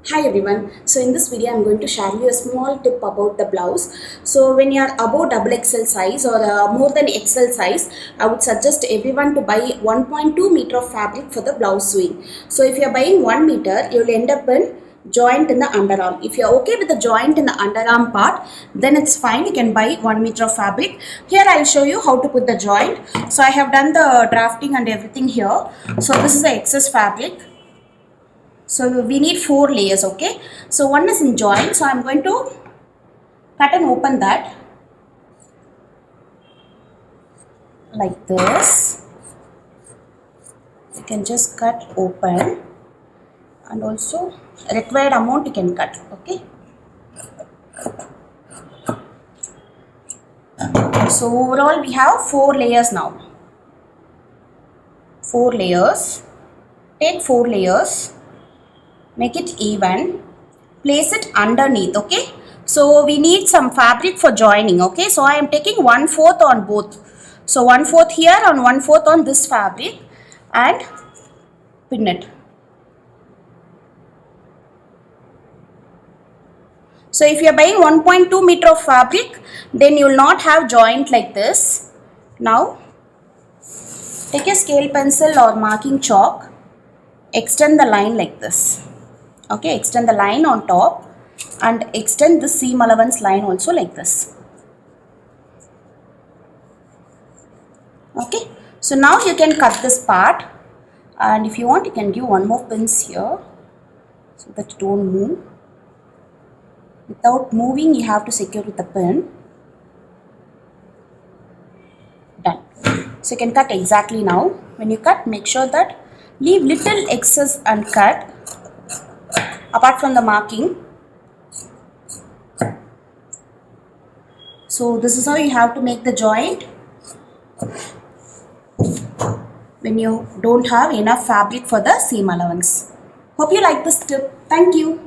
Hi everyone. So in this video I'm going to share you a small tip about the blouse. So when you are above double XL size or more than XL size, I would suggest everyone to buy 1.2 meter of fabric for the blouse sewing. So if you are buying 1 meter, you will end up in joint in the underarm. If you are okay with the joint in the underarm part, then it's fine. You can buy 1 meter of fabric. Here I'll show you how to put the joint. So I have done the drafting and everything here. So this is the excess fabric. So we need 4 layers, okay? So one is in joint, so I'm going to cut and open that like this. You can just cut open, and also required amount you can cut, okay? So overall we have 4 layers now. 4 layers. Take 4 layers. Make it even, place it underneath, okay? So we need some fabric for joining, okay? So I am taking 1/4 on both. So 1/4 here and 1/4 on this fabric and pin it. So if you are buying 1.2 meter of fabric, then you will not have joint like this. Now take a scale pencil or marking chalk, extend the line like this. Okay, extend the line on top and extend the seam allowance line also like this. Okay, so now you can cut this part, and if you want you can give one more pins here so that you don't move. Without moving you have to secure with the pin. Done. So you can cut exactly now. When you cut, make sure that leave little excess and cut apart from the marking. So this is how you have to make the joint when you don't have enough fabric for the seam allowance. Hope you like this tip. Thank you.